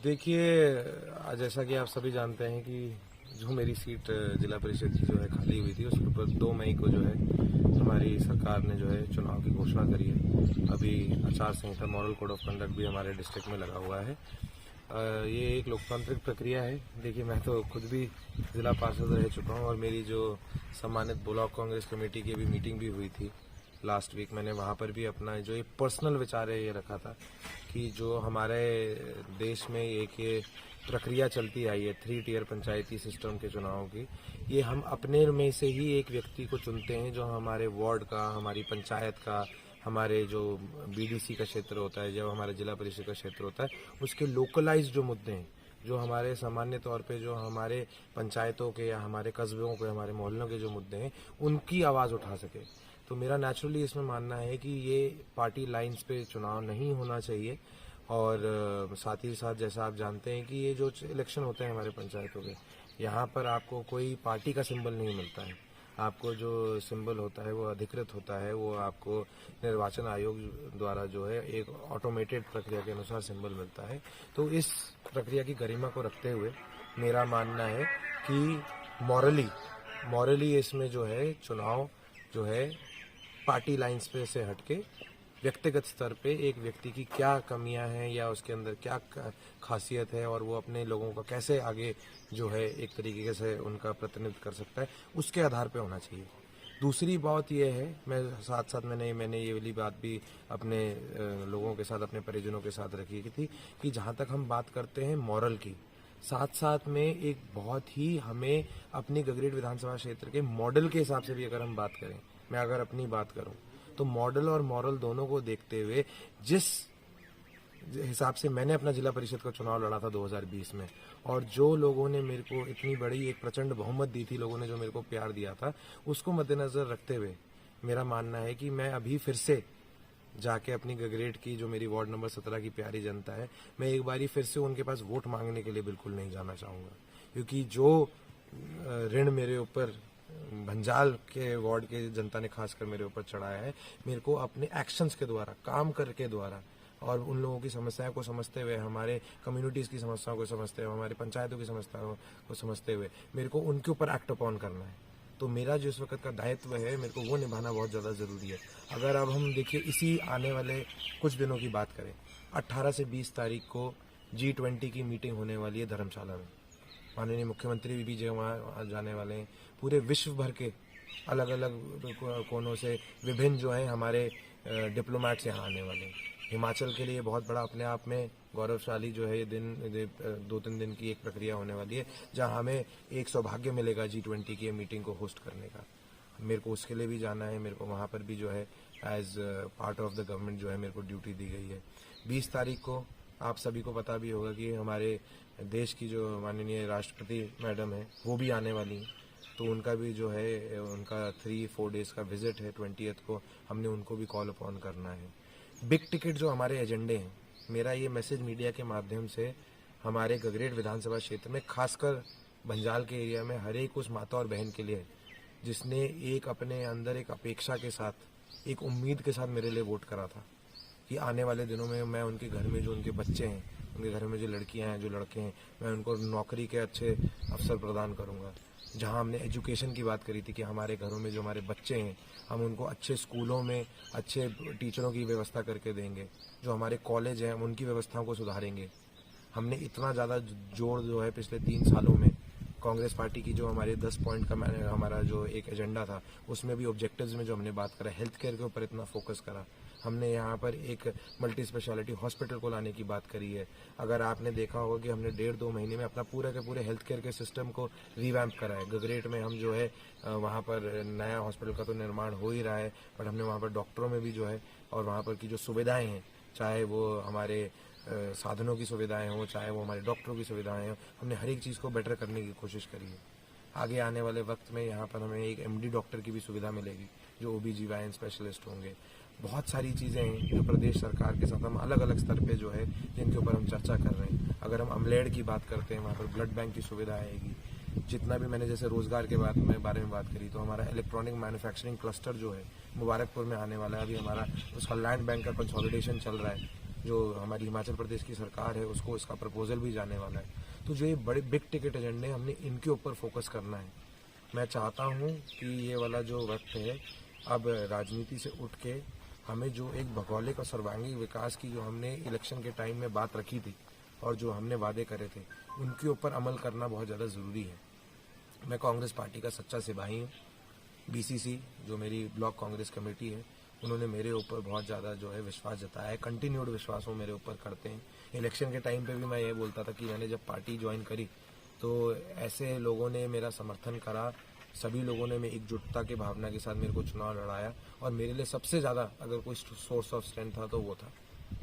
देखिए, जैसा कि आप सभी जानते हैं कि जो मेरी सीट जिला परिषद की जो है खाली हुई थी, उसके ऊपर 2 मई को जो है हमारी सरकार ने जो है चुनाव की घोषणा करी है। अभी आचार संहिता मॉडल कोड ऑफ कंडक्ट भी हमारे डिस्ट्रिक्ट में लगा हुआ है। ये एक लोकतांत्रिक प्रक्रिया है। देखिए, मैं तो खुद भी जिला पार्षद रह चुका हूँ और मेरी जो सम्मानित ब्लॉक कांग्रेस कमेटी की भी मीटिंग भी हुई थी लास्ट वीक। मैंने वहाँ पर भी अपना जो एक पर्सनल विचार है ये रखा था कि जो हमारे देश में एक ये प्रक्रिया चलती आई है 3 टियर पंचायती सिस्टम के चुनाव की, ये हम अपने में से ही एक व्यक्ति को चुनते हैं जो हमारे वार्ड का, हमारी पंचायत का, हमारे जो बीडीसी का क्षेत्र होता है, जब हमारे जिला परिषद का क्षेत्र होता है, उसके लोकलाइज जो मुद्दे हैं, जो हमारे सामान्य तौर पे जो हमारे पंचायतों के या हमारे कस्बों के, हमारे मोहल्लों के जो मुद्दे हैं, उनकी आवाज़ उठा सके। तो मेरा नेचुरली इसमें मानना है कि ये पार्टी लाइंस पे चुनाव नहीं होना चाहिए। और साथ ही साथ जैसा आप जानते हैं कि ये जो इलेक्शन होते हैं हमारे पंचायतों के, यहाँ पर आपको कोई पार्टी का सिंबल नहीं मिलता है। आपको जो सिंबल होता है वो अधिकृत होता है, वो आपको निर्वाचन आयोग द्वारा जो है एक ऑटोमेटेड प्रक्रिया के अनुसार सिंबल मिलता है। तो इस प्रक्रिया की गरिमा को रखते हुए मेरा मानना है कि मॉरली इसमें जो है चुनाव जो है पार्टी लाइंस पे से हटके व्यक्तिगत स्तर पे एक व्यक्ति की क्या कमियां हैं या उसके अंदर क्या खासियत है और वो अपने लोगों का कैसे आगे जो है एक तरीके से उनका प्रतिनिधित्व कर सकता है, उसके आधार पे होना चाहिए। दूसरी बात यह है, मैं साथ साथ मैंने ये वाली बात भी अपने लोगों के साथ, अपने परिजनों के साथ रखी थी कि जहाँ तक हम बात करते हैं मॉरल की, साथ साथ में एक बहुत ही हमें अपनी गगरेट विधानसभा क्षेत्र के मॉडल के हिसाब से भी अगर हम बात करें, मैं अगर अपनी बात करूं तो मॉडल और मॉरल दोनों को देखते हुए जिस हिसाब से मैंने अपना जिला परिषद का चुनाव लड़ा था 2020 में, और जो लोगों ने मेरे को इतनी बड़ी एक प्रचंड बहुमत दी थी, लोगों ने जो मेरे को प्यार दिया था, उसको मद्देनजर रखते हुए मेरा मानना है कि मैं अभी फिर से जाके अपनी गगरेट की जो मेरी वार्ड नंबर 17 की प्यारी जनता है, मैं एक बारी फिर से उनके पास वोट मांगने के लिए बिल्कुल नहीं जाना चाहूँगा। क्योंकि जो ऋण मेरे ऊपर भंजाल के वार्ड के जनता ने खासकर मेरे ऊपर चढ़ाया है, मेरे को अपने एक्शंस के द्वारा, काम करके द्वारा और उन लोगों की समस्याओं को समझते हुए, हमारे कम्युनिटीज़ की समस्याओं को समझते हुए, हमारी पंचायतों की समस्याओं को समझते हुए मेरे को उनके ऊपर एक्ट अपॉन करना है। तो मेरा जो इस वक्त का दायित्व है, मेरे को वो निभाना बहुत ज़्यादा ज़रूरी है। अगर अब हम देखिए इसी आने वाले कुछ दिनों की बात करें, 18 से 20 तारीख को G20 की मीटिंग होने वाली है धर्मशाला में। माननीय मुख्यमंत्री भी वहाँ जाने वाले हैं। पूरे विश्व भर के अलग अलग कोनों से विभिन्न जो है हमारे डिप्लोमेट्स यहाँ आने वाले हैं। हिमाचल के लिए बहुत बड़ा अपने आप में गौरवशाली जो है ये दिन 2-3 दिन की एक प्रक्रिया होने वाली है, जहाँ हमें एक सौभाग्य मिलेगा G20 की मीटिंग को होस्ट करने का। मेरे को उसके लिए भी जाना है। मेरे को वहाँ पर भी जो है as part of the government जो है मेरे को ड्यूटी दी गई है। 20 तारीख को आप सभी को पता भी होगा कि हमारे देश की जो माननीय राष्ट्रपति मैडम है वो भी आने वाली हैं। तो उनका भी जो है उनका 3-4 डेज का विजिट है। 20th को हमने उनको भी कॉल अपॉन करना है। बिग टिकट जो हमारे एजेंडे हैं, मेरा ये मैसेज मीडिया के माध्यम से हमारे गगरेट विधानसभा क्षेत्र में, खासकर भंजाल के एरिया में, हर एक उस माता और बहन के लिए है जिसने एक अपने अंदर एक अपेक्षा के साथ, एक उम्मीद के साथ मेरे लिए वोट करा था कि आने वाले दिनों में मैं उनके घर में जो उनके बच्चे हैं, उनके घर में जो लड़कियां हैं, जो लड़के हैं, मैं उनको नौकरी के अच्छे अवसर प्रदान करूंगा। जहां हमने एजुकेशन की बात करी थी कि हमारे घरों में जो हमारे बच्चे हैं, हम उनको अच्छे स्कूलों में अच्छे टीचरों की व्यवस्था करके देंगे। जो हमारे कॉलेज हैं, हम उनकी व्यवस्थाओं को सुधारेंगे। हमने इतना ज़्यादा जोर जो है पिछले 3 सालों में कांग्रेस पार्टी की जो हमारे 10 पॉइंट का हमारा जो एक एजेंडा था, उसमें भी ऑब्जेक्टिव्स में जो हमने बात करा, हेल्थ केयर के ऊपर इतना फोकस करा। हमने यहाँ पर एक मल्टी स्पेशलिटी हॉस्पिटल को लाने की बात करी है। अगर आपने देखा होगा कि हमने 1.5-2 महीने में अपना पूरे के पूरे हेल्थ केयर के सिस्टम को रिवैम्प करा है। गगरेट में हम जो है वहाँ पर नया हॉस्पिटल का तो निर्माण हो ही रहा है, बट हमने वहाँ पर डॉक्टरों में भी जो है और वहाँ पर की जो सुविधाएँ हैं, चाहे वो हमारे साधनों की सुविधाएं हों, चाहे वो हमारे डॉक्टरों की सुविधाएं हों, हमने हर एक चीज़ को बेटर करने की कोशिश करी है। आगे आने वाले वक्त में यहाँ पर हमें एक MD डॉक्टर की भी सुविधा मिलेगी, जो OBGYN स्पेशलिस्ट होंगे। बहुत सारी चीज़ें हैं जो प्रदेश सरकार के साथ हम अलग अलग स्तर पे जो है जिनके ऊपर हम चर्चा कर रहे हैं। अगर हम अमलेड की बात करते हैं, वहाँ पर ब्लड बैंक की सुविधा आएगी। जितना भी मैंने जैसे रोजगार के बारे में बात करी, तो हमारा इलेक्ट्रॉनिक मैन्युफैक्चरिंग क्लस्टर जो है मुबारकपुर में आने वाला है। अभी हमारा उसका लैंड बैंक का कंसोलिडेशन चल रहा है। जो हमारी हिमाचल प्रदेश की सरकार है उसको इसका प्रपोजल भी जाने वाला है। तो जो ये बड़े बिग टिकट एजेंडे हमने इनके ऊपर फोकस करना है। मैं चाहता हूँ कि ये वाला जो वक्त है अब राजनीति से उठ के हमें जो एक भौगोलिक और सर्वांगीण विकास की जो हमने इलेक्शन के टाइम में बात रखी थी और जो हमने वादे करे थे उनके ऊपर अमल करना बहुत ज़्यादा ज़रूरी है। मैं कांग्रेस पार्टी का सच्चा सिपाही हूँ। बीसीसी जो मेरी ब्लॉक कांग्रेस कमेटी है उन्होंने मेरे ऊपर बहुत ज़्यादा जो है विश्वास जताया है, कंटिन्यूड विश्वास वो मेरे ऊपर करते हैं। इलेक्शन के टाइम पे भी मैं ये बोलता था कि मैंने जब पार्टी ज्वाइन करी तो ऐसे लोगों ने मेरा समर्थन करा, सभी लोगों ने मेरी एकजुटता की भावना के साथ मेरे को चुनाव लड़ाया और मेरे लिए सबसे ज़्यादा अगर कोई सोर्स ऑफ स्ट्रेंथ था तो वो था।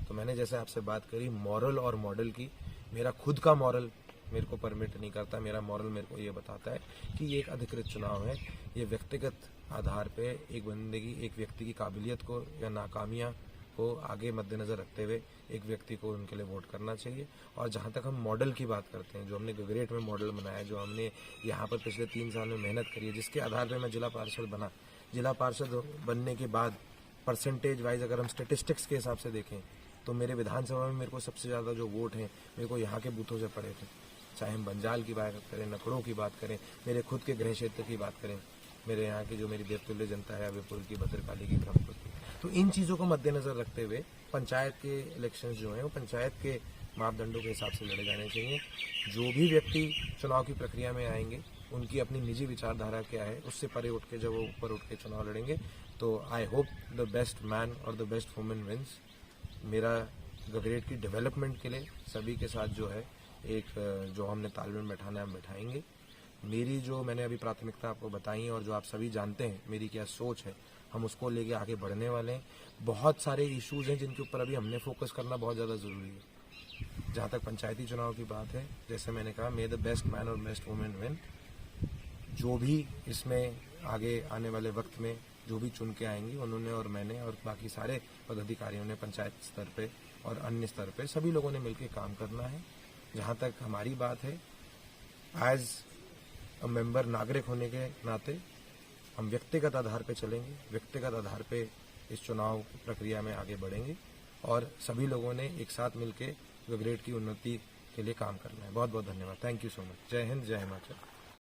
तो मैंने जैसे आपसे बात करी मॉरल और मॉडल की, मेरा खुद का मॉरल मेरे को परमिट नहीं करता, मेरा मॉरल मेरे को ये बताता है कि ये एक अधिकृत चुनाव है। ये व्यक्तिगत आधार पे एक व्यक्ति की काबिलियत को या नाकामियाँ को आगे मद्देनजर रखते हुए एक व्यक्ति को उनके लिए वोट करना चाहिए। और जहाँ तक हम मॉडल की बात करते हैं, जो हमने गगरेट में मॉडल बनाया, जो हमने यहाँ पर पिछले 3 साल में मेहनत करी है, जिसके आधार पर मैं जिला पार्षद बना। जिला पार्षद बनने के बाद परसेंटेज वाइज अगर हम स्टेटिस्टिक्स के हिसाब से देखें तो मेरे विधानसभा में मेरे को सबसे ज़्यादा जो वोट हैं मेरे को यहाँ के बूथों से पड़े थे। चाहे हम बंजाल की बात करें, नकड़ों की बात करें, मेरे खुद के गृह क्षेत्र की बात करें, मेरे यहाँ की जो मेरी देवतुल्य जनता है अभयपुर की, भद्रकाली की, ब्रह्मपुर की, तो इन चीज़ों को मद्देनजर रखते हुए पंचायत के इलेक्शंस जो हैं वो पंचायत के मापदंडों के हिसाब से लड़े जाने चाहिए। जो भी व्यक्ति चुनाव की प्रक्रिया में आएंगे उनकी अपनी निजी विचारधारा क्या है उससे परे उठ के जब वो ऊपर उठ के चुनाव लड़ेंगे तो I hope the best man और द बेस्ट वुमेन विंस। मेरा गगरेट की डेवलपमेंट के लिए सभी के साथ जो है एक जो हमने तालमेल बैठाना है हम बैठाएंगे। मेरी जो मैंने अभी प्राथमिकता आपको बताई है और जो आप सभी जानते हैं मेरी क्या सोच है, हम उसको लेके आगे बढ़ने वाले हैं। बहुत सारे इश्यूज हैं जिनके ऊपर अभी हमने फोकस करना बहुत ज़्यादा ज़रूरी है। जहाँ तक पंचायती चुनाव की बात है, जैसे मैंने कहा मे द बेस्ट मैन और बेस्ट वुमेन विन। जो भी इसमें आगे आने वाले वक्त में जो भी चुन के आएंगी उन्होंने और मैंने और बाकी सारे पदाधिकारियों ने पंचायत स्तर पे और अन्य स्तर पे सभी लोगों ने मिलकर काम करना है। जहाँ तक हमारी बात है, एज अ मेंबर नागरिक होने के नाते हम व्यक्तिगत आधार पे चलेंगे, व्यक्तिगत आधार पे इस चुनाव प्रक्रिया में आगे बढ़ेंगे और सभी लोगों ने एक साथ मिलकर गगरेट की उन्नति के लिए काम करना है। बहुत बहुत धन्यवाद। Thank you so much. जय हिंद, जय हिमाचल।